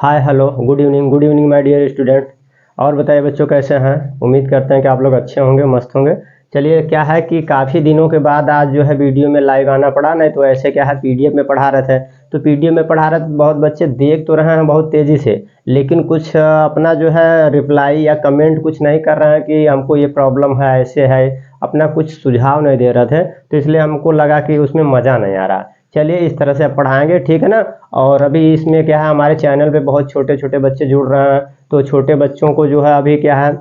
Hi hello good evening my dear student. और बताइए बच्चों कैसे हैं। उम्मीद करते हैं कि आप लोग अच्छे होंगे, मस्त होंगे। चलिए, क्या है कि काफ़ी दिनों के बाद आज जो है वीडियो में लाइव आना पड़ा, नहीं तो ऐसे क्या है पीडीएफ में पढ़ा रहे थे। तो पीडीएफ में पढ़ा रहे थे, बहुत बच्चे देख तो रहे हैं बहुत तेज़ी से, लेकिन कुछ अपना जो है रिप्लाई या कमेंट कुछ नहीं कर रहे हैं कि हमको ये प्रॉब्लम है, ऐसे है। अपना कुछ सुझाव नहीं दे रहे थे, तो इसलिए हमको लगा कि उसमें मज़ा नहीं आ रहा। चलिए इस तरह से आप पढ़ाएंगे, ठीक है ना। और अभी इसमें क्या है, हमारे चैनल पे बहुत छोटे छोटे बच्चे जुड़ रहे हैं, तो छोटे बच्चों को जो है अभी क्या है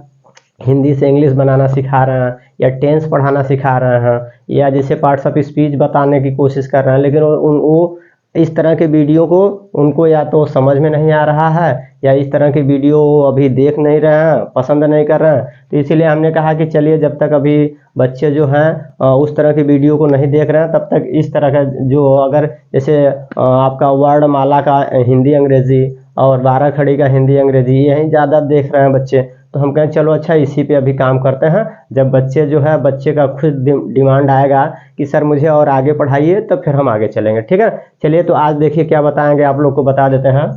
हिंदी से इंग्लिश बनाना सिखा रहे हैं, या टेंस पढ़ाना सिखा रहे हैं, या जैसे पार्ट्स ऑफ स्पीच बताने की कोशिश कर रहे हैं। लेकिन वो इस तरह के वीडियो को उनको या तो समझ में नहीं आ रहा है, या इस तरह की वीडियो अभी देख नहीं रहे हैं, पसंद नहीं कर रहे हैं। तो इसीलिए हमने कहा कि चलिए, जब तक अभी बच्चे जो हैं उस तरह की वीडियो को नहीं देख रहे हैं, तब तक इस तरह का जो अगर जैसे आपका वर्णमाला का हिंदी अंग्रेजी और 12 खड़ी का हिंदी अंग्रेजी यही ज़्यादा देख रहे हैं बच्चे। तो हम कहें चलो अच्छा इसी पे अभी काम करते हैं। जब बच्चे जो है बच्चे का खुद डिमांड आएगा कि सर मुझे और आगे पढ़ाइए, तो फिर हम आगे चलेंगे, ठीक है। चलिए, तो आज देखिए क्या बताएंगे, आप लोग को बता देते हैं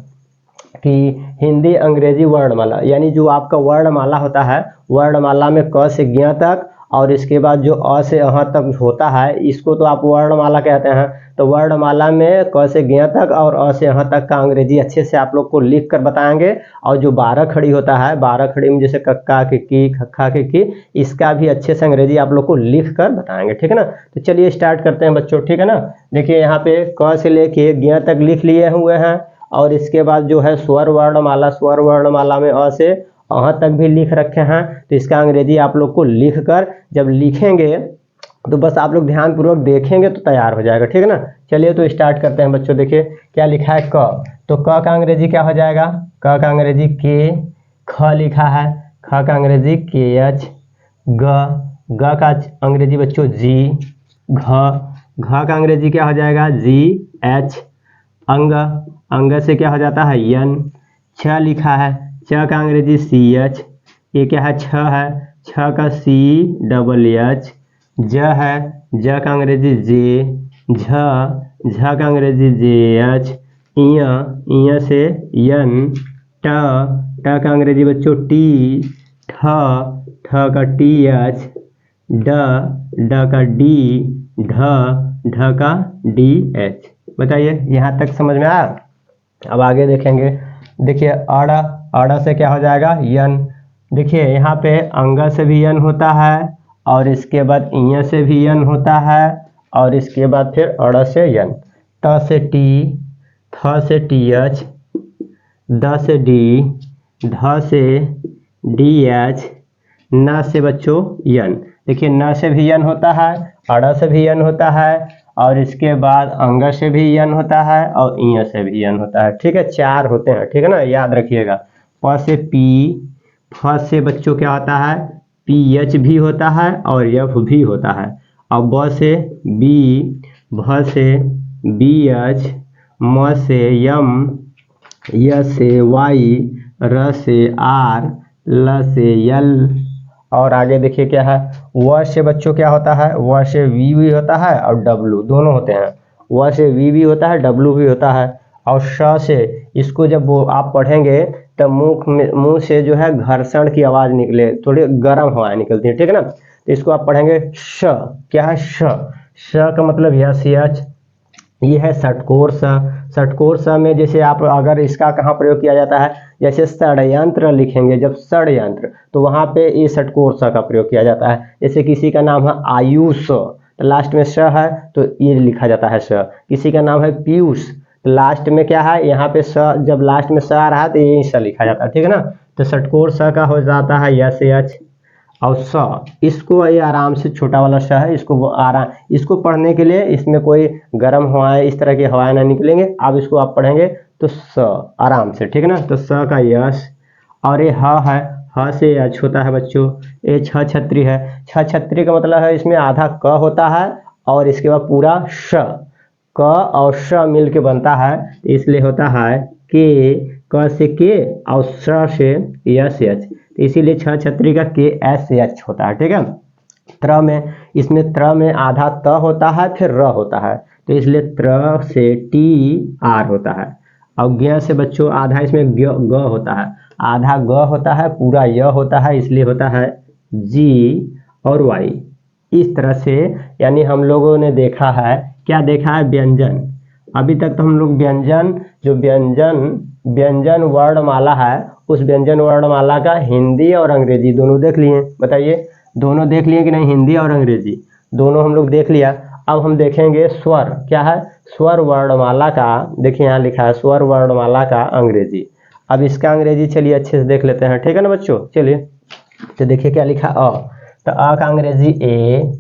कि हिंदी अंग्रेजी वर्णमाला, यानी जो आपका वर्णमाला होता है, वर्णमाला में क से ज्ञ तक और इसके बाद जो अ से अह तक होता है, इसको तो आप वर्णमाला कहते हैं। तो वर्णमाला में क से ज्ञ तक और अ से अह तक का अंग्रेजी अच्छे से आप लोग को लिख कर बताएंगे। और जो 12 खड़ी होता है, 12 खड़ी में जैसे कक्का के की, खक्खा के की, इसका भी अच्छे से अंग्रेजी आप लोग को लिख कर बताएंगे, ठीक है ना। तो चलिए स्टार्ट करते हैं बच्चों, ठीक है ना। देखिए यहाँ पे क से लेके ज्ञ तक लिख लिए हुए हैं, और इसके बाद जो है स्वर वर्णमाला, स्वर वर्णमाला में अ से अह तक भी लिख रखे हैं। तो इसका अंग्रेजी आप लोग को लिख कर जब लिखेंगे, तो बस आप लोग ध्यानपूर्वक देखेंगे तो तैयार हो जाएगा, ठीक है ना। चलिए तो स्टार्ट करते हैं बच्चों। देखिए क्या लिखा है, क। तो क का अंग्रेजी क्या हो जाएगा, क का अंग्रेजी के। ख लिखा है, ख का अंग्रेजी के एच। ग का अंग्रेजी बच्चों जी। घ का अंग्रेजी क्या हो जाएगा, जी एच। अंग, अंग से क्या हो जाता है, यन। छ लिखा है, छ का अंग्रेजी सी एच। ये क्या है, छ है, छ का सी डबल एच। ज है, ज का अंग्रेजी जे। झ का अंग्रेजी जे एच। इय से यन। ट का अंग्रेजी बच्चों टी। ठ का टी एच। ड का डी। ढ का डी एच। बताइए यहाँ तक समझ में आया। अब आगे देखेंगे। देखिए अड़ से क्या हो जाएगा, यन। देखिए यहाँ पे अंग से भी यन होता है, और इसके बाद इय से भी यन होता है, और इसके बाद फिर अड़ से यन। ट से टी, थ से टी एच, द से डी, ध से डी एच, न से बच्चों यन। देखिए न से भी यन होता है, अड़ से भी यन होता है, और इसके बाद अंग से भी यन होता है, और इय से भी यन होता है, ठीक है। 4 होते हैं, ठीक है ना, याद रखिएगा। प से पी, फ से बच्चों क्या होता है, पी एच भी होता है और एफ भी होता है। और ब से बी, भ से बी एच, म से यम, य से वाई, र से आर, ल से यल। और आगे देखिए क्या है, व से बच्चों क्या होता है, व से वी भी होता है और डब्लू दोनों होते हैं। व से वी भी होता है, डब्लू भी होता है। और श से, इसको जब वो आप पढ़ेंगे तो मुंह से जो है घर्षण की आवाज़ निकले, थोड़ी गर्म हवाएं निकलती है, ठीक है ना। तो इसको आप पढ़ेंगे श। क्या है, श का मतलब यस यच। ये है षटकोर स। षटकोर स में जैसे आप अगर इसका कहाँ प्रयोग किया जाता है, जैसे षड्यंत्र लिखेंगे, जब षड्यंत्र, तो वहाँ पे ये षटकोर स का प्रयोग किया जाता है। जैसे किसी का नाम है आयुष, तो लास्ट में स है तो ये लिखा जाता है स। किसी का नाम है पीयूष, तो लास्ट में क्या है, यहाँ पे स, जब लास्ट में स आ रहा है तो ये स लिखा जाता है, ठीक है ना। तो षटकोर स का हो जाता है यस यच। और स, इसको ये आराम से छोटा वाला स है, इसको आराम, इसको पढ़ने के लिए इसमें कोई गर्म हवाएं, इस तरह की हवाएं ना निकलेंगे। अब इसको आप पढ़ेंगे तो स आराम से, ठीक है ना। तो स का यश। और ये ह है, ह से यच होता है बच्चों। ये छ छत्री है, छ छत्री का मतलब है इसमें आधा क होता है और इसके बाद पूरा श। क और श मिल के बनता है, इसलिए होता है के। क से के और स से यस यच, इसीलिए छ छत्री का के एस एच होता है, ठीक है। त्र में, इसमें त्र में आधा त होता है फिर र होता है, तो इसलिए त्र से टी आर होता है। और ज्ञ से बच्चों आधा इसमें ग होता है, आधा ग होता है, पूरा य होता है, इसलिए होता है जी और वाई। इस तरह से यानी हम लोगों ने देखा है, क्या देखा है, व्यंजन। अभी तक तो हम लोग व्यंजन, जो व्यंजन वर्णमाला है, उस व्यंजन वर्णमाला का हिंदी और अंग्रेजी दोनों देख लिए। बताइए, दोनों देख लिए कि नहीं, हिंदी और अंग्रेजी दोनों हम लोग देख लिया। अब हम देखेंगे स्वर, क्या है, स्वर वर्णमाला का। देखिए यहाँ लिखा है स्वर वर्णमाला का अंग्रेजी। अब इसका अंग्रेजी चलिए अच्छे से देख लेते हैं, ठीक है ना बच्चों। चलिए तो देखिए क्या लिखा, अ, तो अ का अंग्रेजी ए,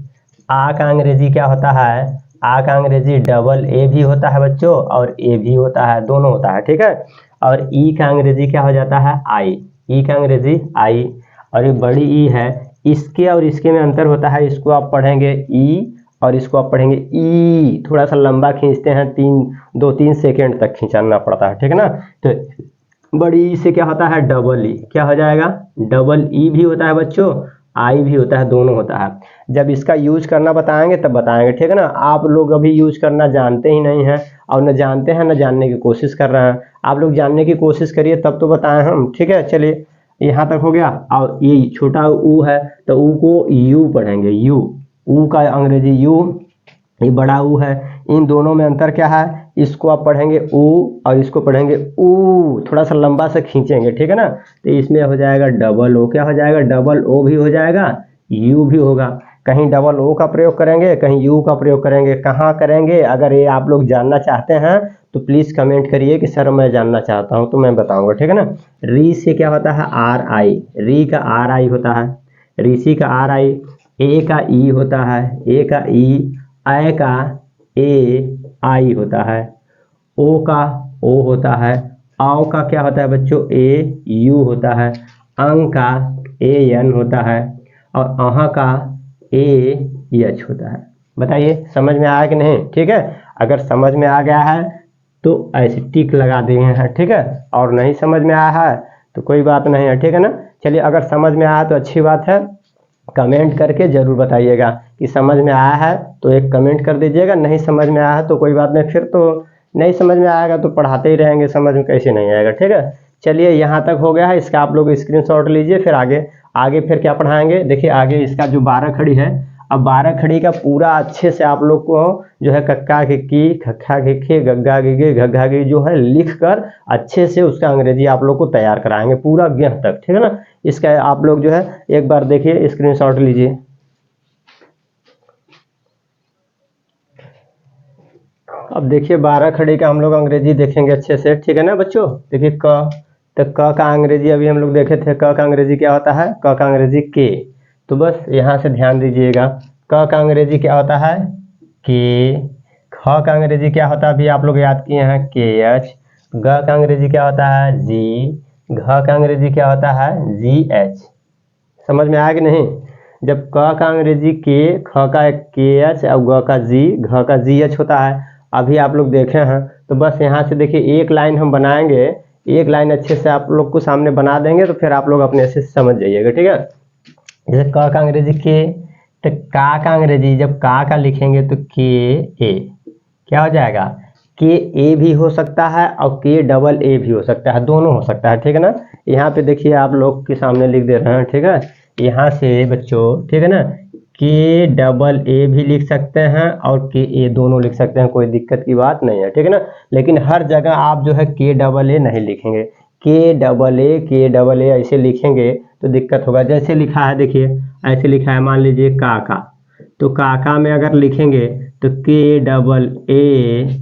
आ का अंग्रेजी क्या होता है, आ का अंग्रेजी डबल ए भी होता है बच्चों, और ए भी होता है, दोनों होता है, ठीक है। और ई का अंग्रेजी क्या हो जाता है, आई, ई का अंग्रेजी आई। और ये बड़ी ई है, इसके और इसके में अंतर होता है, इसको आप पढ़ेंगे ई और इसको आप पढ़ेंगे ई। थोड़ा सा लंबा खींचते हैं, 2-3 सेकेंड तक खींचना पड़ता है, ठीक है ना। तो बड़ी ई से क्या होता है, डबल ई, क्या हो जाएगा, डबल ई भी होता है बच्चों, आई भी होता है, दोनों होता है। जब इसका यूज करना बताएंगे तब बताएंगे, ठीक है ना। आप लोग अभी यूज करना जानते ही नहीं हैं, और न जानते हैं न जानने की कोशिश कर रहे हैं। आप लोग जानने की कोशिश करिए तब तो बताएं हम, ठीक है। चलिए यहाँ तक हो गया। और ये छोटा ऊ है तो ऊ को यू पढ़ेंगे, यू, ऊ का अंग्रेजी यू, ये बड़ा ऊ है। इन दोनों में अंतर क्या है, इसको आप पढ़ेंगे ऊ और इसको पढ़ेंगे ऊ, थोड़ा सा लंबा से खींचेंगे, ठीक है ना। तो इसमें हो जाएगा डबल ओ, क्या हो जाएगा, डबल ओ भी हो जाएगा, यू भी होगा। कहीं डबल ओ का प्रयोग करेंगे, कहीं यू का प्रयोग करेंगे, कहाँ करेंगे, अगर ये आप लोग जानना चाहते हैं तो प्लीज़ कमेंट करिए कि सर मैं जानना चाहता हूँ, तो मैं बताऊँगा, ठीक है ना। री से क्या होता है, आर आई, री का आर आई होता है, ऋषि का आर आई। ए का ई होता है, ए का ई, ऐ का ए आई होता है, ओ का ओ होता है, आओ का क्या होता है बच्चों, ए यू होता है, अंग का ए एन होता है, और अह का ए एच होता है। बताइए समझ में आया कि नहीं, ठीक है। अगर समझ में आ गया है तो ऐसे टिक लगा दिए हैं, ठीक है। और नहीं समझ में आया है तो कोई बात नहीं है, ठीक है ना। चलिए अगर समझ में आया तो अच्छी बात है, कमेंट करके ज़रूर बताइएगा कि समझ में आया है, तो एक कमेंट कर दीजिएगा। नहीं समझ में आया है तो कोई बात नहीं, फिर तो नहीं समझ में आएगा तो पढ़ाते ही रहेंगे, समझ में कैसे नहीं आएगा, ठीक है। चलिए यहाँ तक हो गया है, इसका आप लोग स्क्रीनशॉट लीजिए। फिर आगे फिर क्या पढ़ाएंगे, देखिए आगे इसका जो 12 खड़ी है, अब 12 खड़ी का पूरा अच्छे से आप लोग को जो है कक्का की, खक्खा की, गग्गा की, घग्घा की जो है लिख कर अच्छे से उसका अंग्रेजी आप लोग को तैयार कराएंगे पूरा ज्ञ तक, ठीक है ना। इसका आप लोग जो है एक बार देखिए, स्क्रीनशॉट लीजिए। अब देखिए 12 खड़ी का हम लोग अंग्रेजी देखेंगे अच्छे से, ठीक है ना बच्चों। देखिए क, तो क का अंग्रेजी अभी हम लोग देखे थे, क का अंग्रेजी क्या होता है, क का अंग्रेजी के। तो बस यहाँ से ध्यान दीजिएगा, क का अंग्रेजी क्या होता है, के। ख का अंग्रेजी क्या होता है, अभी आप लोग याद किए हैं, के एच। ग का अंग्रेजी क्या होता है, जी। घ का अंग्रेजी क्या होता है, जी एच। समझ में आया कि नहीं। जब क का अंग्रेजी के, ख का के एच, और ग का जी, घ का जी एच होता है, अभी आप लोग देखे हैं। तो बस यहाँ से देखिए एक लाइन हम बनाएंगे, एक लाइन अच्छे से आप लोग को सामने बना देंगे, तो फिर आप लोग अपने से समझ जाइएगा, ठीक है। जैसे क का अंग्रेजी के, तो का का अंग्रेजी जब का लिखेंगे तो के ए, क्या हो जाएगा, के ए भी हो सकता है और के डबल ए भी हो सकता है, दोनों हो सकता है, ठीक है ना। यहाँ पे देखिए आप लोग के सामने लिख दे रहे हैं, ठीक है। यहाँ से बच्चों, ठीक है ना, के डबल ए भी लिख सकते हैं और के ए दोनों लिख सकते हैं, कोई दिक्कत की बात नहीं है, ठीक है ना। लेकिन हर जगह आप जो है के डबल ए नहीं लिखेंगे, के डबल ए ऐसे लिखेंगे तो दिक्कत होगा। जैसे लिखा है देखिए, ऐसे लिखा है, मान लीजिए काका, तो काका में अगर लिखेंगे तो के डबल ए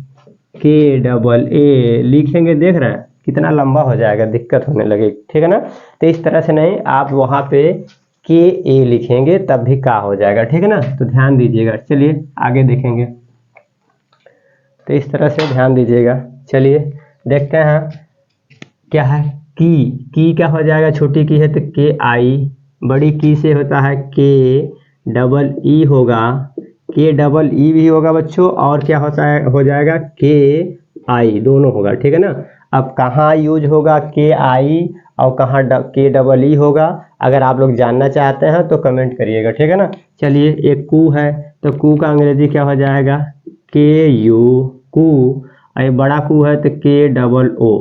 लिखेंगे, देख रहे हैं कितना लंबा हो जाएगा, दिक्कत होने लगे, ठीक है ना। तो इस तरह से नहीं, आप वहाँ पे के ए लिखेंगे तब भी का हो जाएगा, ठीक है ना। तो ध्यान दीजिएगा, चलिए आगे देखेंगे। तो इस तरह से ध्यान दीजिएगा। चलिए देखते हैं क्या है, की क्या हो जाएगा, छोटी की है तो के आई, बड़ी की से होता है के डबल ई होगा, के डबल ई भी होगा बच्चों, और क्या होता है, हो जाएगा के आई, दोनों होगा, ठीक है ना। अब कहाँ यूज होगा के आई और कहाँ के डबल ई होगा, अगर आप लोग जानना चाहते हैं तो कमेंट करिएगा, ठीक है ना। चलिए एक कू है, तो कू का अंग्रेजी क्या हो जाएगा, के यू, कू। और ये बड़ा कू है तो के डबल ओ।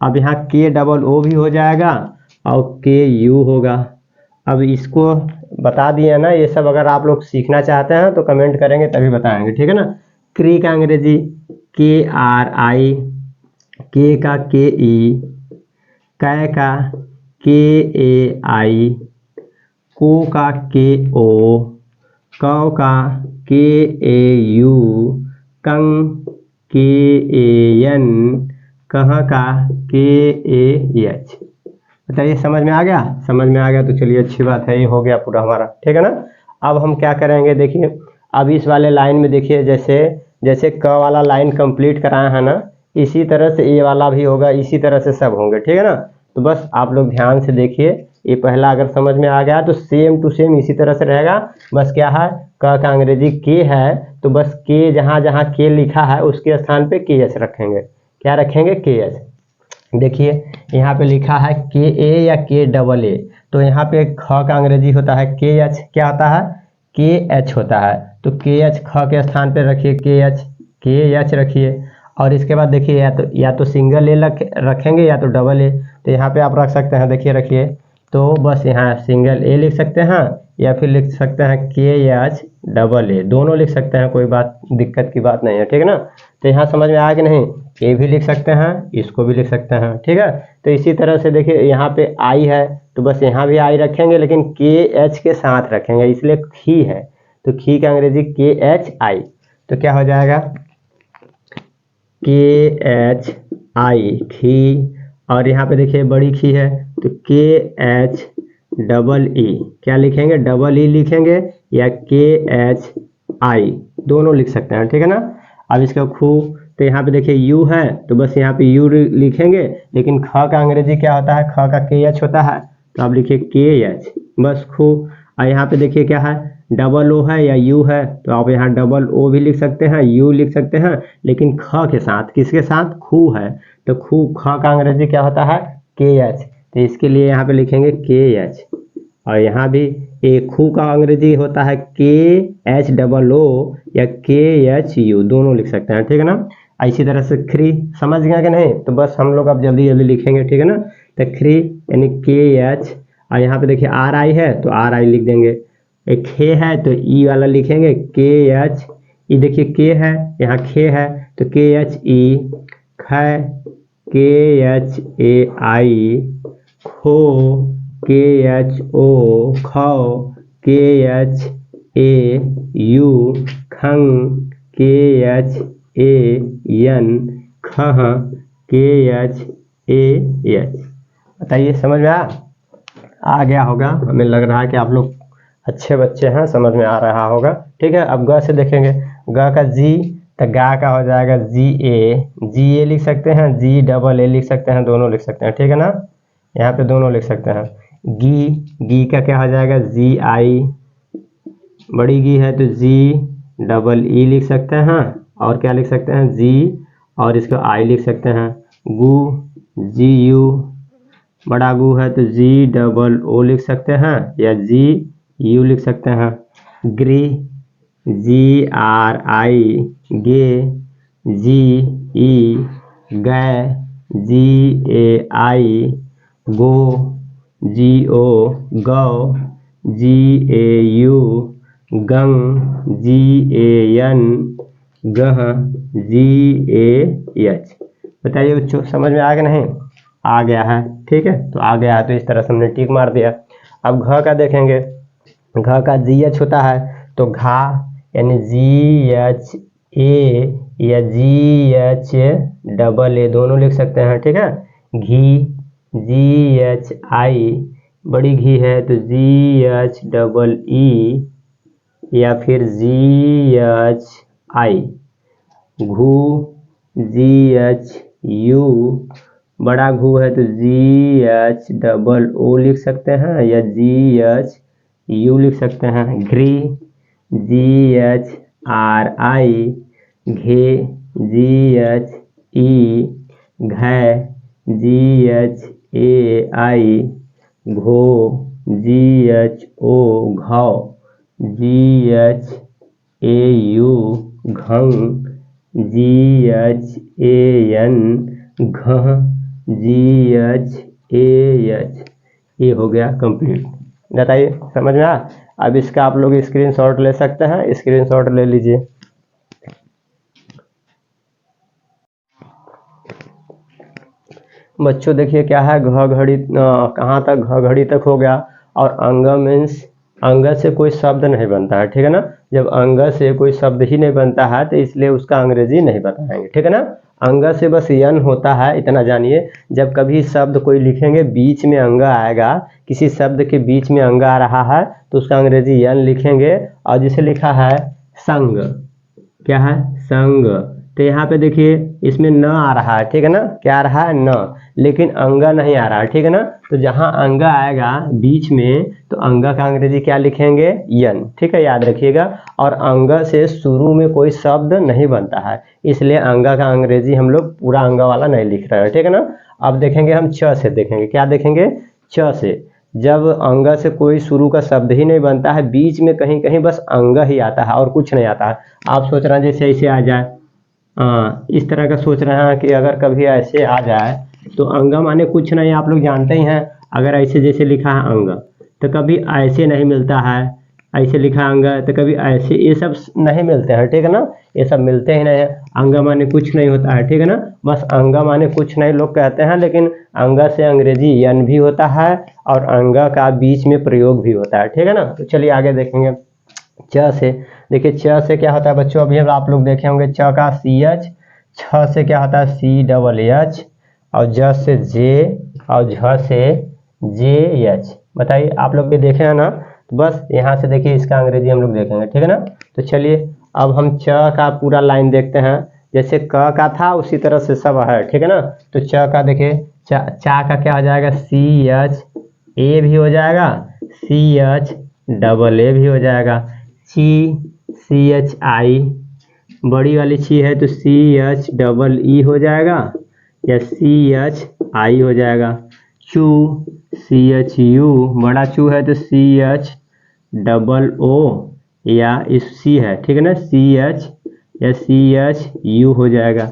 अब यहाँ के डबल ओ भी हो जाएगा और के यू होगा। अब इसको बता दिए ना, ये सब अगर आप लोग सीखना चाहते हैं तो कमेंट करेंगे तभी बताएंगे, ठीक है ना। क्री का अंग्रेजी के आर आई, के का के ई, कै का के ए आई, को का के ओ, कौ का के ए यू, कंग के ए एन, कहाँ का के ए एच। बताइए समझ में आ गया? समझ में आ गया तो चलिए अच्छी बात है, ये हो गया पूरा हमारा, ठीक है ना। अब हम क्या करेंगे देखिए, अब इस वाले लाइन में देखिए, जैसे जैसे क वाला लाइन कंप्लीट कराया है ना, इसी तरह से ये वाला भी होगा, इसी तरह से सब होंगे, ठीक है ना। तो बस आप लोग ध्यान से देखिए, ये पहला अगर समझ में आ गया तो सेम टू सेम इसी तरह से रहेगा। बस क्या है, क का अंग्रेजी के है तो बस के जहाँ जहाँ के लिखा है उसके स्थान पे के एच रखेंगे। क्या रखेंगे? के एच। देखिए यहाँ पे लिखा है के ए या के डबल ए, तो यहाँ पे ख का अंग्रेजी होता है के एच। क्या होता है? के एच होता है। तो के एच ख के स्थान पे रखिए, के एच रखिए। और इसके बाद देखिए या तो सिंगल ए रखेंगे या तो डबल ए। तो यहाँ पे आप रख सकते हैं, देखिए रखिए, तो बस यहाँ सिंगल ए लिख सकते हैं या फिर लिख सकते हैं के एच डबल ए, दोनों लिख सकते हैं, कोई बात दिक्कत की बात नहीं है, ठीक है ना। तो यहाँ समझ में आया कि नहीं? ए भी लिख सकते हैं, इसको भी लिख सकते हैं, ठीक है। तो इसी तरह से देखिए यहाँ पे आई है तो बस यहाँ भी आई रखेंगे, लेकिन के एच के साथ रखेंगे, इसलिए खी है। तो खी का अंग्रेजी के एच आई। तो क्या हो जाएगा? के एच आई, खी। और यहाँ पे देखिए बड़ी खी है तो के एच डबल ई। क्या लिखेंगे? डबल ई लिखेंगे या के एच आई, दोनों लिख सकते हैं, ठीक है ना। अब इसका खू, तो यहाँ पे देखिए यू है तो बस यहाँ पे यू लिखेंगे, लेकिन ख का अंग्रेजी क्या होता है? ख का के एच होता है, तो आप लिखिए के एच, बस खू। और यहाँ पे देखिए क्या है, डबल ओ है या यू है, तो आप यहाँ डबल ओ भी लिख सकते हैं, यू लिख सकते हैं, लेकिन ख के साथ, किसके साथ? खू है, तो खू, ख का अंग्रेजी क्या होता है? के एच। तो इसके लिए यहाँ पे लिखेंगे के एच। और यहाँ भी एक खू का अंग्रेजी होता है के एच डबल ओ या के एच यू, दोनों लिख सकते हैं, ठीक है ना। इसी तरह से खरी, समझ गया कि नहीं? तो बस हम लोग अब जल्दी जल्दी लिखेंगे, ठीक है ना। तो खरी यानी के एच, और यहाँ पे देखिए आर आई है तो आर आई लिख देंगे। एक खे है तो ई वाला लिखेंगे, के एच ई। देखिए के है, यहाँ खे है तो के एच ई, ख के एच ए आई, खो के एच ओ, खो के एच ए यू, खंग के एच ए एन, खह के एच ए एच। बताइए समझ में आ गया होगा? हमें लग रहा है कि आप लोग अच्छे बच्चे हैं, समझ में आ रहा होगा, ठीक है। अब ग से देखेंगे, ग का जी, तो गा का हो जाएगा जी ए लिख सकते हैं, जी डबल ए लिख सकते हैं, दोनों लिख सकते हैं, ठीक है ना। यहाँ पे दोनों लिख सकते हैं। गी का क्या हो जाएगा? जी आई, बड़ी गी है तो जी डबल ई लिख सकते हैं, और क्या लिख सकते हैं? जी, और इसको आई लिख सकते हैं। गू, जी यू, बड़ा गू है तो जी डबल ओ लिख सकते हैं या जी यू लिख सकते हैं। ग्री, जी आर आई, गे, जी ई, गे, जी ए आई, गो, जी ओ, गौ, जी ए you, Gang, ji A N, गह, जी ए एच। बताइए बच्चों समझ में आ गया नहीं? आ गया है, ठीक है। तो आ गया है तो इस तरह से हमने टिक मार दिया। अब घ का देखेंगे, घ का जी एच होता है तो घा यानी जी एच ए या जी एच डबल ए, दोनों लिख सकते हैं, ठीक है। घी, जी एच आई, बड़ी घी है तो जी एच डबल ई या फिर जी एच आई। घू, जी एच यू, बड़ा घू है तो जी एच डबल ओ लिख सकते हैं या जी एच यू लिख सकते हैं। घ्री, जी एच आर आई, घे, जी H E, घै, ji H A I, घो, जी एच ओ, घौ, जी एच ए यू, घंग, GHAN, घ GHAH, ये हो गया कंप्लीट। बताइए समझ में आया। अब इसका आप लोग स्क्रीनशॉट ले सकते हैं, स्क्रीनशॉट ले लीजिए। बच्चों देखिए क्या है, घ घड़ी कहाँ तक, घ घड़ी तक हो गया। और अंग मीन्स अंग से कोई शब्द नहीं बनता है, ठीक है ना। जब अंग से कोई शब्द ही नहीं बनता है तो इसलिए उसका अंग्रेजी नहीं बताएंगे, ठीक है ना। अंग से बस यन होता है, इतना जानिए। जब कभी शब्द कोई लिखेंगे बीच में अंग आएगा, किसी शब्द के बीच में अंग आ रहा है तो उसका अंग्रेजी यन लिखेंगे। और जिसे लिखा है संग, क्या है संग, तो यहाँ पे देखिए इसमें न आ रहा है, ठीक है ना। क्या आ रहा है न, लेकिन अंग नहीं आ रहा है, ठीक है ना। तो जहाँ अंग आएगा बीच में तो अंग का अंग्रेजी क्या लिखेंगे, यन, ठीक है, याद रखिएगा। और अंग से शुरू में कोई शब्द नहीं बनता है, इसलिए अंग का अंग्रेजी हम लोग पूरा अंग वाला नहीं लिख रहे हैं, ठीक है ना। अब देखेंगे हम च से, देखेंगे क्या देखेंगे, च से। जब अंग से कोई शुरू का शब्द ही नहीं बनता है, बीच में कहीं कहीं बस अंग ही आता है और कुछ नहीं आता है। आप सोच रहे हैं जैसे ऐसे आ जाए, इस तरह का सोच रहे हैं कि अगर कभी ऐसे आ जाए तो अंग माने कुछ नहीं, आप लोग जानते ही हैं। अगर ऐसे जैसे लिखा है अंग तो कभी ऐसे नहीं मिलता है, ऐसे लिखा अंग तो कभी ऐसे, ये सब नहीं मिलते हैं, ठीक है ना। ये सब मिलते ही नहीं है। अंग माने कुछ नहीं होता है, ठीक है ना। बस अंग माने कुछ नहीं लोग कहते हैं, लेकिन अंग से अंग्रेजी यन भी होता है और अंग का बीच में प्रयोग भी होता है, ठीक है ना। तो चलिए आगे देखेंगे च से। देखिए च से क्या होता है बच्चों, अभी आप लोग देखे होंगे च का CH, छ से क्या होता है CHH, और ज से जे, और झ से JH। बताइए आप लोग भी देखे हैं ना। तो बस यहाँ से देखिए इसका अंग्रेजी हम लोग देखेंगे, ठीक है ना। तो चलिए अब हम च का पूरा लाइन देखते हैं। जैसे क का था उसी तरह से सब है, ठीक है ना। तो च का देखिए, चा का क्या हो जाएगा, CHA भी हो जाएगा, CHAA भी हो जाएगा। ची CHI, बड़ी वाली ची है तो CHEE हो जाएगा या CHI हो जाएगा। चू CHU, बड़ा चू है तो CHOO या सी है, ठीक है ना, CH या CHU हो जाएगा।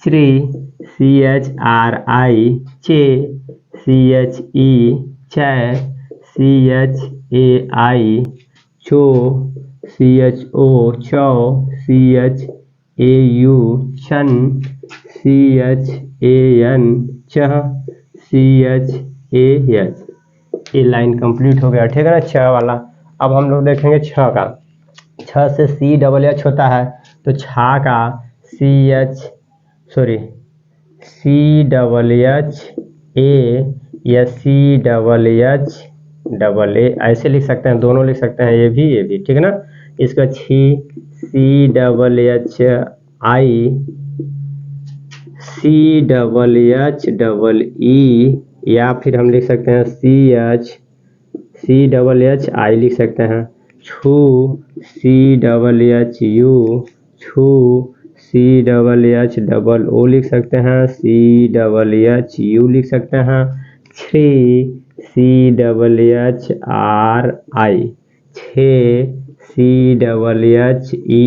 श्री CHRI, चे CHE, चै CHAI, चो CHO, चौ CHAU, शन CHAN, चह CHAH। ये लाइन कंप्लीट हो गया, ठीक है ना, छ वाला। अब हम लोग देखेंगे छ का। छ से CHH होता है तो छा का CHHA या CHHA ऐसे लिख सकते हैं, दोनों लिख सकते हैं, ये भी, ठीक है ना। इसका छी CHHE, या फिर हम लिख सकते हैं CHHI लिख सकते हैं। छू CHHU, छू CHHOO लिख सकते हैं, CHHU लिख सकते हैं। छे CHHRI, छे CHHE,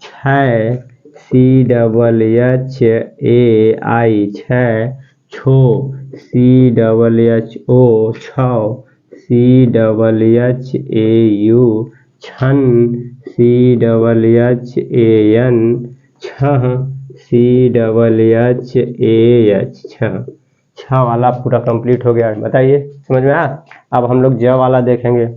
छै CHHAI, छै छो CHHO, छौ CHHAU, छन CHHAN, छह CHHAH, छह। छ वाला पूरा कंप्लीट हो गया, बताइए समझ में आया। अब हम लोग ज वाला देखेंगे।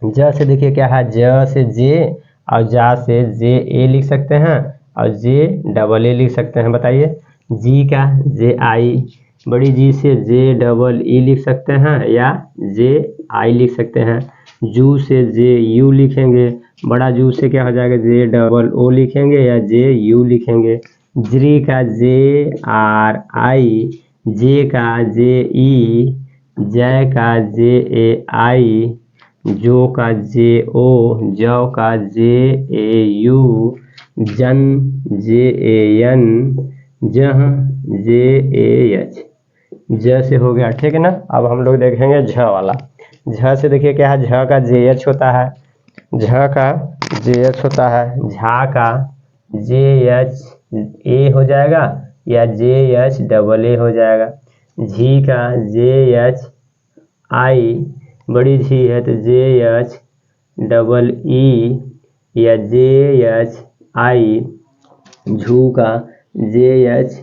ज से देखिए क्या है, ज से जे और जा से JA लिख सकते हैं और JAA लिख सकते हैं। बताइए जी का JI, बड़ी जी से JEE लिख सकते हैं या JI लिख सकते हैं। जू से JU लिखेंगे, बड़ा जू से क्या हो जाएगा, JOO लिखेंगे या JU लिखेंगे। ज्री का JRI, जे का JE, जय का JAI, जो का JO, जौ का JAU, जन JAN, जह JAH। ज से हो गया, ठीक है ना। अब हम लोग देखेंगे झ वाला। झ से देखिए क्या है, झ का JH होता है, झ का JH होता है। झा का जे एच ए हो जाएगा या जे एच डबल ए हो जाएगा। झी का जे एच आई, बड़ी झी है तो जे एच डबल ई या जे एच आई। झू का J H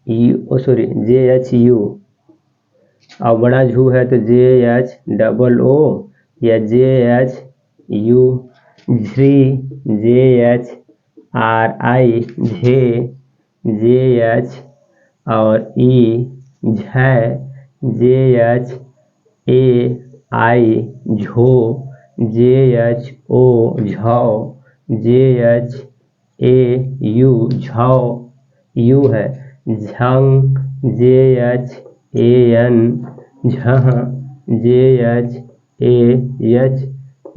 U, sorry J H U, और बड़ा झू है तो जे एच डबल ओ या जे एच यू। झ्री जे एच आर आई, झे, जे एच और ई। झै जे एच ए आई, झो, जे एच ओ, झौ, जे एच ए यू, झौ, यू है। झंग जे एच ए एन, झह, जे एच ए एच,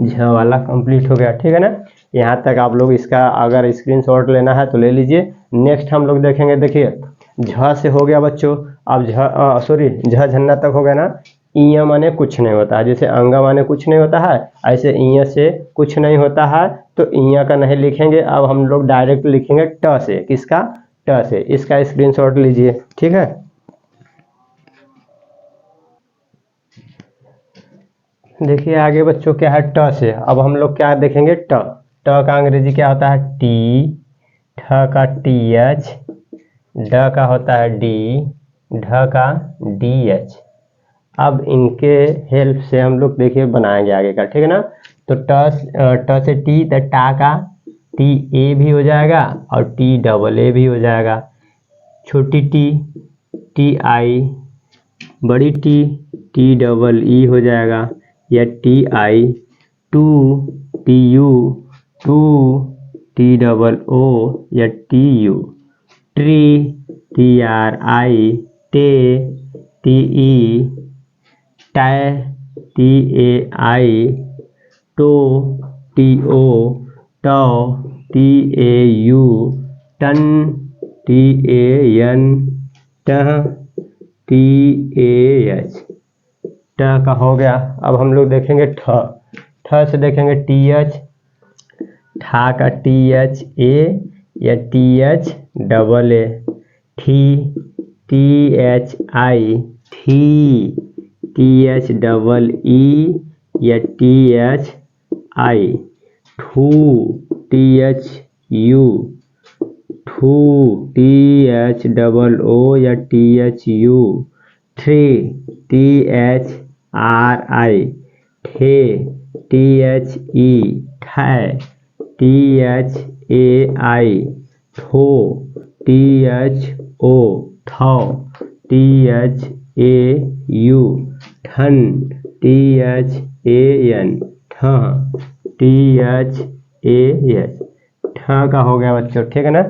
झ वाला कंप्लीट हो गया। ठीक है ना, यहाँ तक आप लोग इसका अगर स्क्रीनशॉट लेना है तो ले लीजिए। नेक्स्ट हम लोग देखेंगे, देखिए झ से हो गया बच्चों। अब झ झन्ना तक हो गया ना। इया माने कुछ नहीं होता है, जैसे अंगा माने कुछ नहीं होता है, ऐसे इया से कुछ नहीं होता है तो इया का नहीं लिखेंगे। अब हम लोग डायरेक्ट लिखेंगे ट से। किसका? ट से। इसका स्क्रीनशॉट लीजिए। ठीक है, देखिए आगे बच्चों क्या है ट से। अब हम लोग क्या देखेंगे? ट। ट का अंग्रेजी क्या होता है? टी। ठ का टी एच। ड का होता है डी। ढ का डी एच। अब इनके हेल्प से हम लोग देखिए बनाएंगे आगे का। ठीक है ना, तो ट से टी, तो टा का टी ए भी हो जाएगा और टी डबल ए भी हो जाएगा। छोटी टी टी आई, बड़ी टी टी डबल ई हो जाएगा या टी आई। टू टी यू, टू टी डबल ओ या टी यू। ट्री टी आर आई, टे, टी ई। टै टी ए आई, टो टी ओ, टौ टी ए यू। टन टी ए एन, टह टी ए एच। ट का हो गया। अब हम लोग देखेंगे ठ। ठ से देखेंगे टी एच। ठा का टी एच ए या टी एच डबल ए। ठी टी एच आई, थी, टी एच डबल ई या टी एच आई। ठू टी एच यू, ठू टी एच डबल ओ या टी एच यू। थ्री टी एच आर आई, ठे, टी एच ई, ठै, टी एच ए आई। थो टी एच ओ, थौ, T H A U. ठन T H A N, ठह, T H A H. ठ का हो गया बच्चों। ठीक है ना,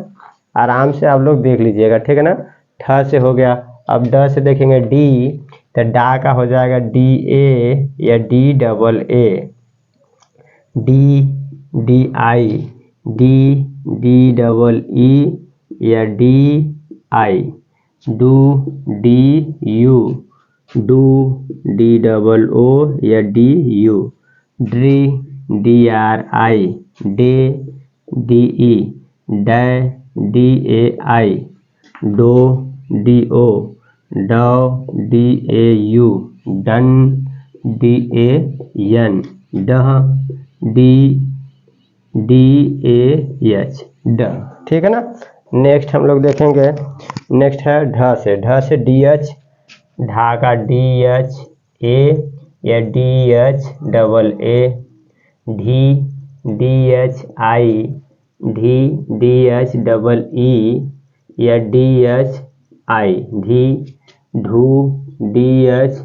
आराम से आप लोग देख लीजिएगा। ठीक है ना, ठ से हो गया। अब ड से देखेंगे डी, तो डा का हो जाएगा डी ए या डी डबल ए। डी डी आई, डी डी डबल ई या डी आई। डू डी यू, डू डी डबल ओ या डी यू। ड्री डी आर आई, डे डी ई, डै डी ए आई। डो डी ओ, डौ डी ए यू। डन डी ए एन, डह डी डी ए एच, ड। ठीक है ना, नेक्स्ट हम लोग देखेंगे। नेक्स्ट है ढ से। ढ से डी एच। ढा का डी एच ए या डी एच डबल ए। ढी डी एच आई, ढी डी एच डबल ई या डी एच आई। ढी। ढू डी एच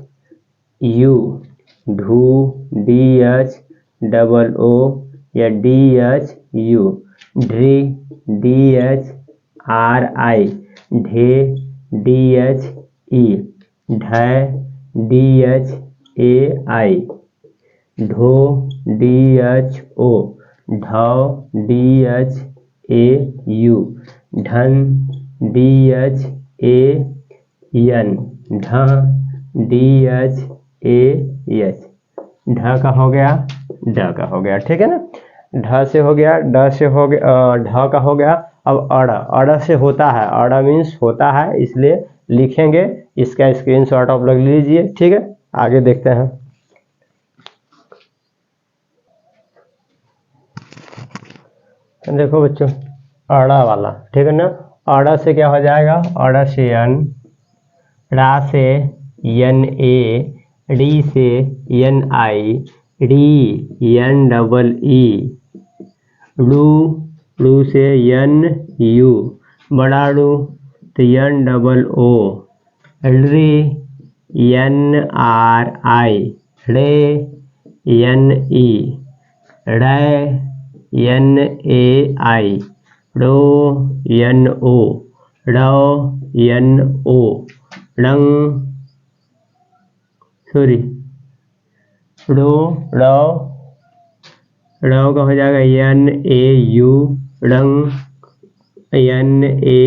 यू, ढू डी एच डबल ओ या डी एच यू। ढ्री डी एच आर आई, ढे, डी एच ई। ढै डी एच ए आई। ढो डी एच ओ, ढौ डी एच ए यू। ढन डी एच ए एन, ढ D H A H. ढ का हो गया, ड का हो गया। ठीक है ना, ढ से हो गया, ड से हो गया, ढ का हो गया। अब अड़ से होता है, अड़ मीन्स होता है, इसलिए लिखेंगे। इसका स्क्रीनशॉट आप लोग लीजिए, ठीक है। आगे देखते हैं। देखो बच्चों, अड़ा वाला, ठीक है ना। अड़ा से क्या हो जाएगा, अड़ा से अन, रा से एन ए, डी से एन आई, डी एन डबल ई, रू से एन यू, बड़ा रू तो एन डबल ओ, रे एन आर आई, रे एन ई, रे एन ए आई, रो एन ओ, रो एन ओ, रंग सॉरी रो का हो जाएगा एन ए यू, रंग एन ए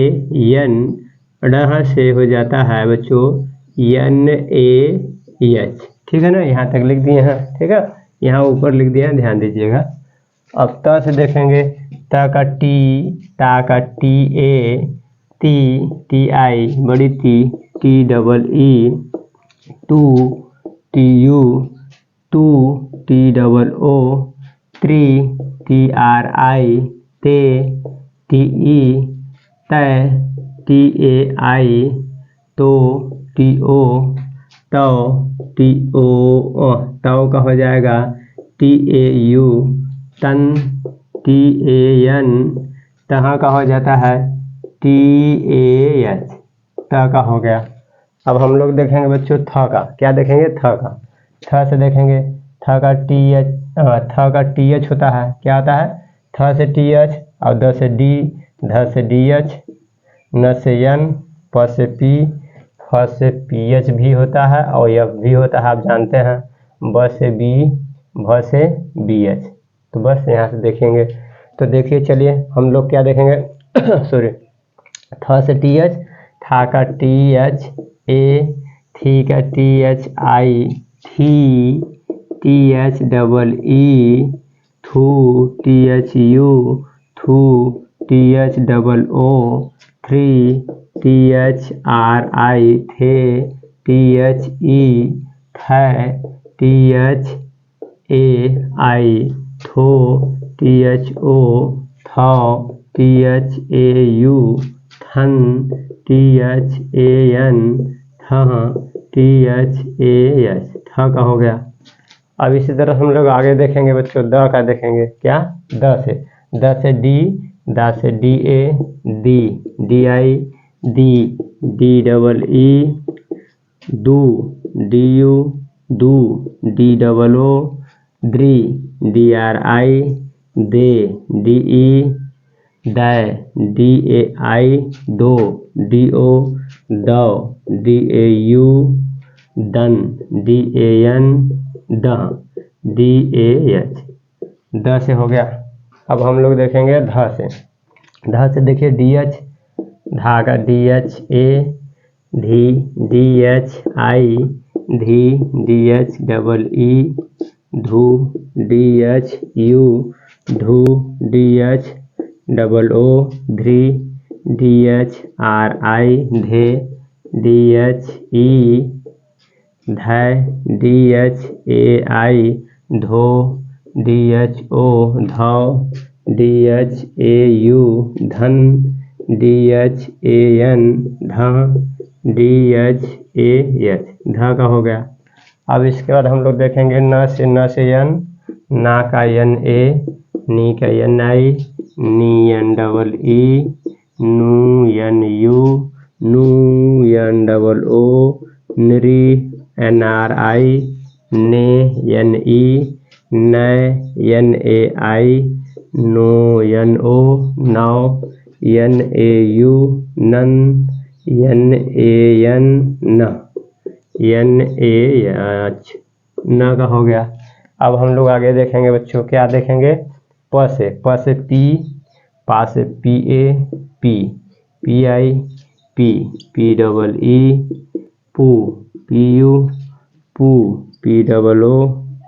एन, रह से हो जाता है बच्चों एन ए एच, ठीक है ना। यहाँ तक लिख दिए हैं, ठीक है। यहाँ ऊपर लिख दिया है, ध्यान दीजिएगा। अब त से देखेंगे, त का टी ए, टी आई बड़ी टी डबल ई, टू टी यू, टू T double O, T R I, T E, T A I, T O, T O का हो जाएगा टी ए यू, तन टी ए एन, तहाँ का हो जाता है टी ए एच, ट का हो गया। अब हम लोग देखेंगे बच्चों थ का, क्या देखेंगे, थ से देखेंगे, थ का टी एच होता है, क्या होता है, थ से टी एच, और द से डी, ध से डी एच, न से एन, प से पी, फ से पी एच भी होता है, और एफ भी होता है, आप जानते हैं। ब से बी, भ से बी एच। तो बस यहाँ से देखेंगे। तो देखिए, चलिए हम लोग क्या देखेंगे सॉरी, थ से टी एच, था का टी एच ए, थी का टी एच आई, थी टी एच डबल ई, थू टी एच यू, थू टी एच डबल ओ, थ्री टी एच आर आई, थे टी एच ई, थे टी एच ए आई, थो टी एच ओ, थौ टी एच ए यू, थन टी एच ए एन, थह T H A H, थ का हो गया। अब इसी तरह हम लोग आगे देखेंगे बच्चों, द का देखेंगे, क्या, द से डी, दा से D A, D I, D double E, दू डी यू, दू D double O, D R I, दे D E, D A I, दो डी ओ, दो डी ए यू, दन डी ए एन, द डी ए एच, द से हो गया। अब हम लोग देखेंगे ध से देखिए डी एच, धा का डी एच ए, डी एच आई, डी एच डबल ई, धू डी एच यू, धू डी एच डबल ओ, धी डी एच आर आई, धे डी एच ई, धै डी एच ए आई, धो डी एच ओ, धौ डी एच ए यू, धन डी एच ए एन, ध D H A H, ध का हो गया। अब इसके बाद हम लोग देखेंगे न से एन, ना का एन ए, नी का एन आई, नी एन डबल ई, नू एन यू, नू एन डबल ओ, नरी एन आर आई, ने एन ई, नै एन ए आई, नो एन ओ, नौ एन ए यू, नन एन ए एन, न एन ए एच, न का हो गया। अब हम लोग आगे देखेंगे बच्चों, क्या देखेंगे, प से पी, पा से P A, P I, P double E, पू P U, P double O,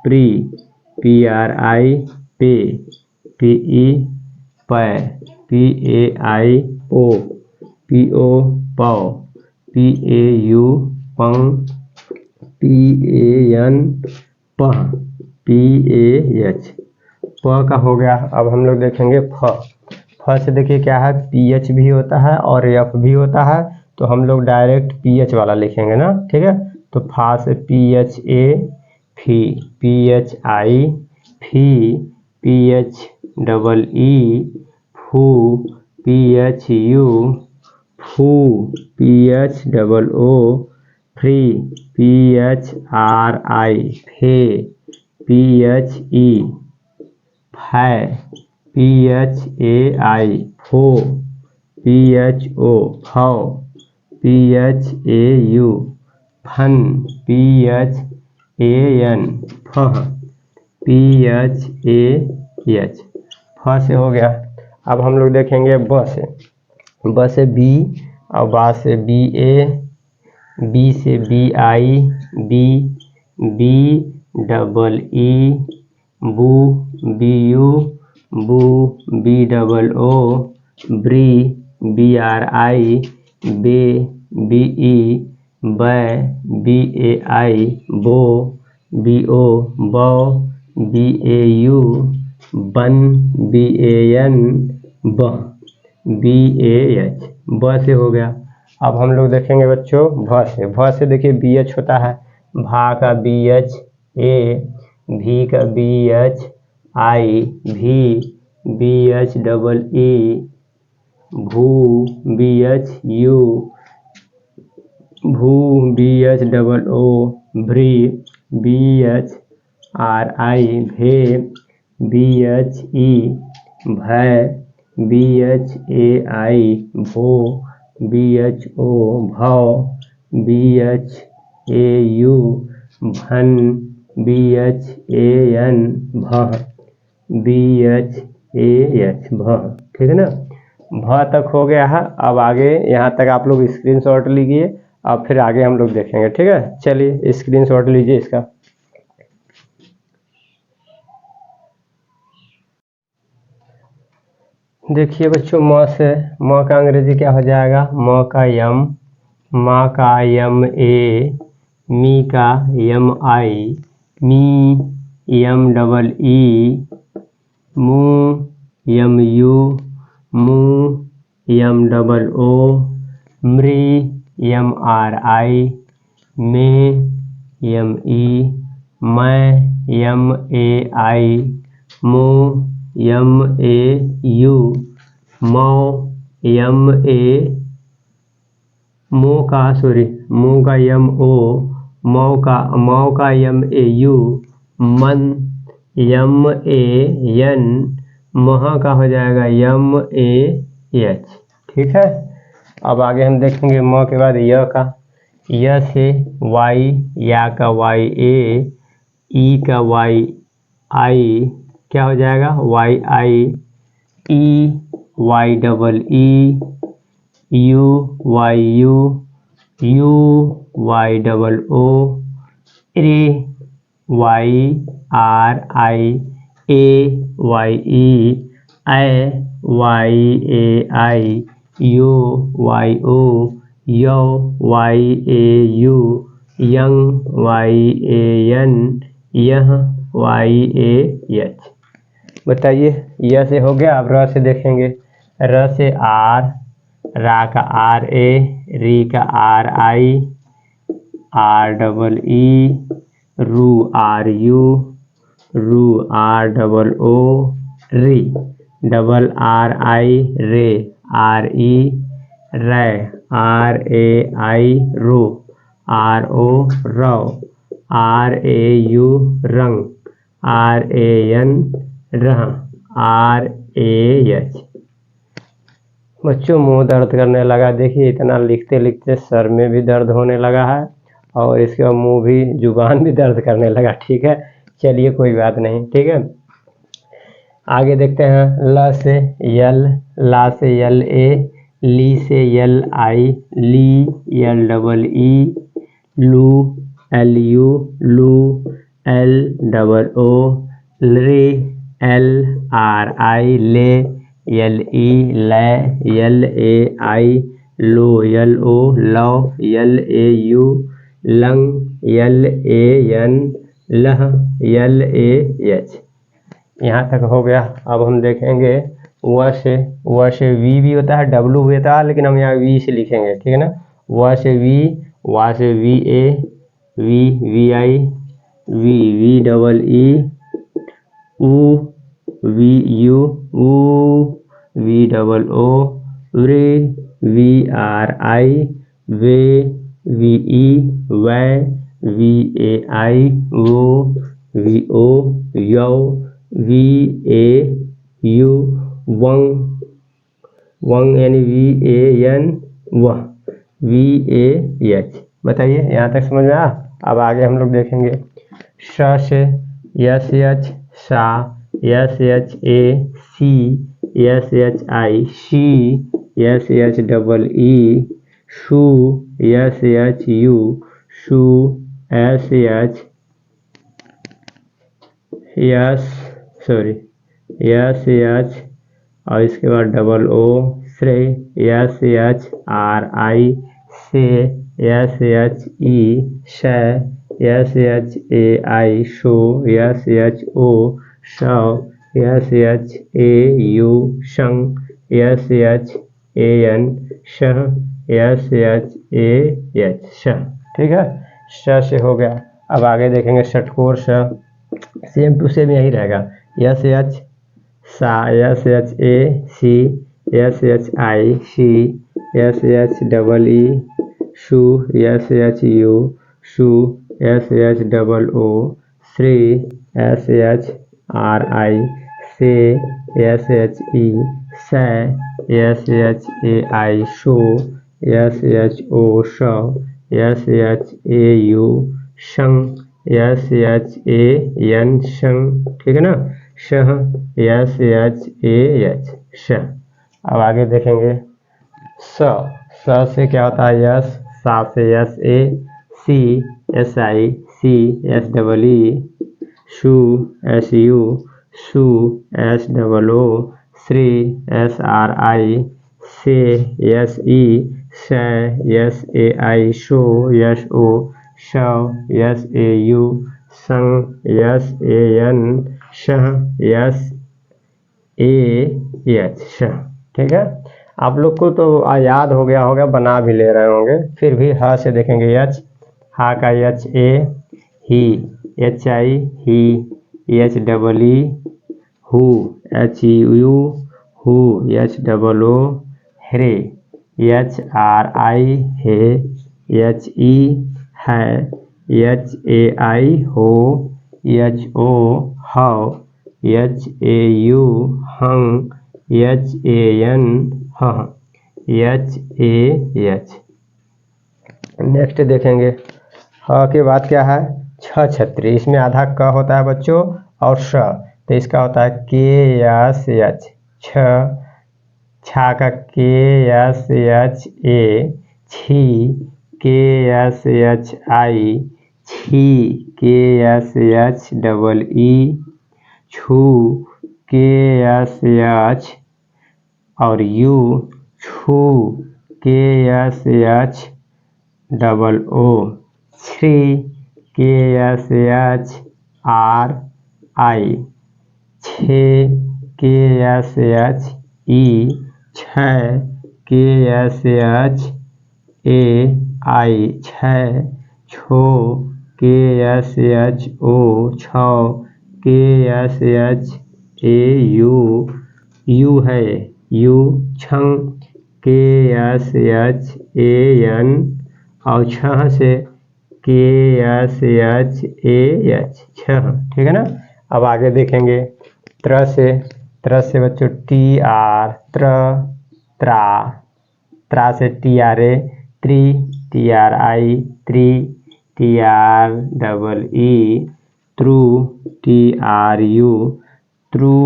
P R I, पे पी ई पै, P A I O, P O पौ, पी ए यू पंग, पी ए एन पह, पी ए एच। प का हो गया। अब हम लोग देखेंगे फ। फ से देखिए क्या है, पी एच भी होता है और एफ भी होता है, तो हम लोग डायरेक्ट पी एच वाला लिखेंगे ना, ठीक है। तो फा से पी एच ए फी, पी एच आई फी, पी एच डबल ई फू, पी एच यू फू, पी एच डबल ओ फ्री, पी एच आर आई फे, पी एच ई फै, पी एच ए आई फो, पी एच ओ फौ, P H A U फन, P H A N फह, P H A H. फ से हो गया। अब हम लोग देखेंगे ब से। ब से बी और बा से बी ए, बी से बी आई बी, बी डबल ई बू, बी यू बू, बी डबल ओ ब्री, बी आर आई बे, बी ई बै, बी ए आई बो, बी ओ बौ, बी ए यू बन, बी ए एन बह, बी ए एच। ब से हो गया। अब हम लोग देखेंगे बच्चों भ से। भ से देखिए बी एच होता है, भा का बी एच ए, भी का बी एच आई भी, बी एच डबल ई भू, बी एच यू भू, बी एच डबल ओ भ्री, बी एच आर आई भे, बी एच ई भै, बी एच ए आई भो, बी एच ओ भौ, बी एच ए यू भन, B H A N भह, B H A H भह। ठीक है ना, भ तक हो गया है। अब आगे यहाँ तक आप लोग स्क्रीनशॉट लीजिए, अब फिर आगे हम लोग देखेंगे। ठीक है, चलिए स्क्रीनशॉट लीजिए इसका। देखिए बच्चों म से, म का अंग्रेजी क्या हो जाएगा, म का यम, मा का यम ए, मी का यम आई, मी यम डबल ई, मू यम यू, मू यम डबल ओ, मृ यम आर आई, मे यम ई, मैं यम ए आई, मो यम ए यू, मौ यम ए, मो का यम ओ, मौ का यम ए यू, मन यम ए यन, मह का हो जाएगा यम ए एच। ठीक है, अब आगे हम देखेंगे म के बाद य का। य से वाई, या का वाई ए, ई का वाई आई, क्या हो जाएगा वाई आई, ई वाई डबल ई, यू वाई यू, यू वाई डबल ओ, रे वाई आर आई, ए वाई ई, ए वाई ए आई, यो वाई ओ, यो वाई ए यू, यंग वाई ए एन, यह वाई ए एच। बताइए, यह से हो गया। अब र से देखेंगे। र से आर, रा का आर ए, री का R I, R double E, रू आर यू, रू आर डबल ओ, री डबल आर आई रे, आर ई रै, आर ए आई रो, आर ओ रो, आर ए यू रंग, आर ए एन रह, आर ए एच। बच्चों मुंह दर्द करने लगा। देखिए इतना लिखते लिखते सर में भी दर्द होने लगा है और इसके बाद मुंह भी, जुबान भी दर्द करने लगा। ठीक है, चलिए कोई बात नहीं। ठीक है, आगे देखते हैं। ल से यल, ला से यल ए, ली से यल आई, ली यल डबल ई, लू एल यू, लू एल डबल ओ, रे LRI ले, LE लै, LAI लो, LO लौ, LAU लंग, LAN लह, LAH। यहाँ तक हो गया। अब हम देखेंगे व से वी भी होता है, डब्लू भी होता है, लेकिन हम यहाँ वी से लिखेंगे, ठीक है ना। व से वी, वा से VA, VI, VEE, ऊ, VU, VOO, रे, VRI, वे, VE, वै, VAI, वो, VO, यौ, VAU, वंग यानी VAN, वह, VAH। बताइए यहाँ तक समझ में आया। अब आगे हम लोग देखेंगे श से SH सा, SHA सी, SHI शी, SHEE शू, SHU शू, SH और इसके बाद डबल ओ से, SHRI से, SHE शै, SHAI शो, SHO शौ, SHAU शंग, SHAN शह, SHAH शह। ठीक है, श से हो गया। अब आगे देखेंगे षटकोर श, सेम टू सेम यही रहेगा। SH सा, SHA सी, SHI शी, SHEE शू, SHU शू, SHOO श्री, SHRI से, SHE सै, SHAI शो, SHO शौ, SHAU शंग, SHAN शंग। ठीक है ना, शह, SHAH शह। अब आगे देखेंगे स से क्या होता है यस, सा से SA सी, SI सी, SEE शू, SU शू, SOO श्री, SRI से, SE शै, SAI शो, SO शौ, SAU संग, SAN शह, SAH शह। ठीक है, आप लोग को तो याद हो गया होगा, बना भी ले रहे होंगे। फिर भी ह से देखेंगे H, हा का HA ही, HI ही, HEE हु, HU हु, HOO हरे, HRI हे, HE है, HAI हो, HO हौ, HAU हंग, HAN हह, HAH। नेक्स्ट देखेंगे ह के बाद क्या है, छ छत्री। इसमें आधा क होता है बच्चों और श, तो इसका होता है KSH छ, छा का KSHA छी, KSHI छी, KSHEE छू, KSH और U छू, KSHOO श्री, KSHRI छे, KSHE छै, KSHAI छै, छो, KSHO छौ, KSHAU U है, U छंग, KSHAN और छह से KSHAH छह। ठीक है ना। अब आगे देखेंगे त्र से बच्चों TR त्र, त्रा, त्रा से TRA त्रि, TRI त्रि, TREE true, TRU true,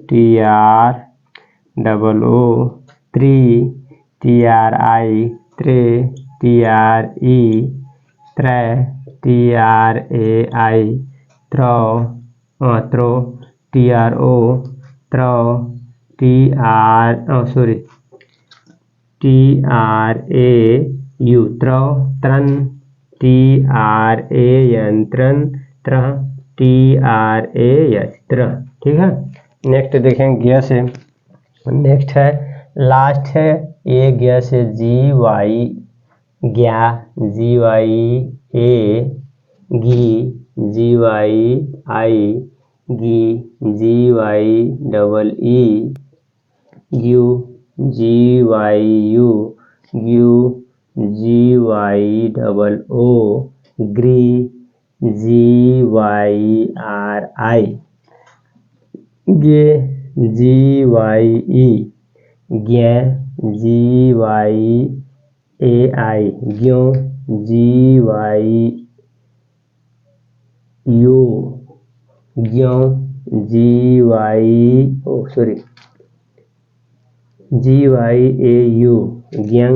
TROO त्रि, TRI त्रे, TRE त्रै, TRAI throw, throw, TRO त्रौ TRAU त्रौ त्रन TRAN त्रन त्रह TRAS त्रह। ठीक है। नेक्स्ट देखेंगे ज्ञ से। नेक्स्ट है लास्ट है ये ज्ञ से GY ज्ञा GYA गी GYI गी GYEE Gue GYU Gue GYOO ग्री GYRI गे GYE ज्ञ GYAI ज्यों GYU ज्यों GYAU ज्ञं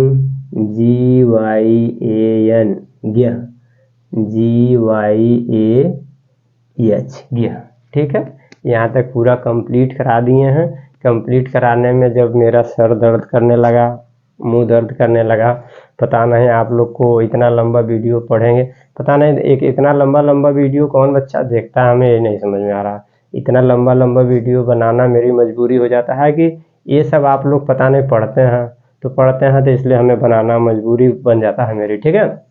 GYAN ज्ञ GYAH ज्ञ। ठीक है। यहाँ तक पूरा कंप्लीट करा दिए हैं। कंप्लीट कराने में जब मेरा सर दर्द करने लगा, मुंह दर्द करने लगा, पता नहीं आप लोग को इतना लंबा वीडियो पढ़ेंगे, पता नहीं एक इतना लंबा वीडियो कौन बच्चा देखता है, हमें ये नहीं समझ में आ रहा। इतना लंबा वीडियो बनाना मेरी मजबूरी हो जाता है कि ये सब आप लोग पता नहीं पढ़ते हैं तो इसलिए हमें बनाना मजबूरी बन जाता है मेरी। ठीक है।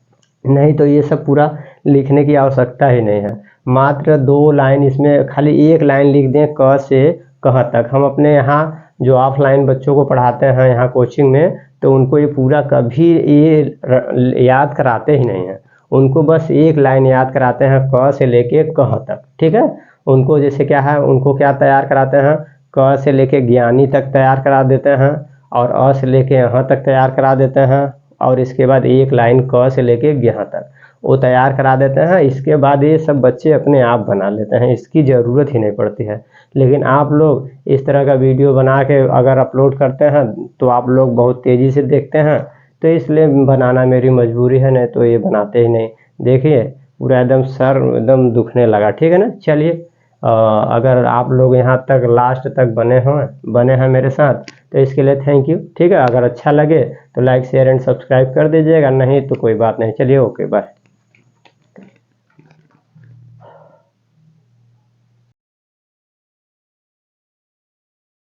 नहीं तो ये सब पूरा लिखने की आवश्यकता ही नहीं है। मात्र 2 लाइन इसमें, खाली 1 लाइन लिख दें क से कहाँ तक। हम अपने यहाँ जो ऑफलाइन बच्चों को पढ़ाते हैं यहाँ कोचिंग में, तो उनको ये पूरा कभी ये याद कराते ही नहीं हैं। उनको बस 1 लाइन याद कराते हैं क से लेके कहाँ तक। ठीक है। उनको जैसे क्या है, उनको क्या तैयार कराते हैं, क से लेके ज्ञानी तक तैयार करा देते हैं और अ से लेके यहाँ तक तैयार करा देते हैं और इसके बाद 1 लाइन क से लेके यहाँ तक वो तैयार करा देते हैं। इसके बाद ये सब बच्चे अपने आप बना लेते हैं, इसकी ज़रूरत ही नहीं पड़ती है। लेकिन आप लोग इस तरह का वीडियो बना के अगर अपलोड करते हैं तो आप लोग बहुत तेज़ी से देखते हैं, तो इसलिए बनाना मेरी मजबूरी है, नहीं तो ये बनाते ही नहीं। देखिए पूरा एकदम सर एकदम दुखने लगा। ठीक है ना। चलिए अगर आप लोग यहाँ तक लास्ट तक बने हैं मेरे साथ, तो इसके लिए थैंक यू। ठीक है। अगर अच्छा लगे तो लाइक शेयर एंड सब्सक्राइब कर दीजिएगा, नहीं तो कोई बात नहीं। चलिए ओके बाय।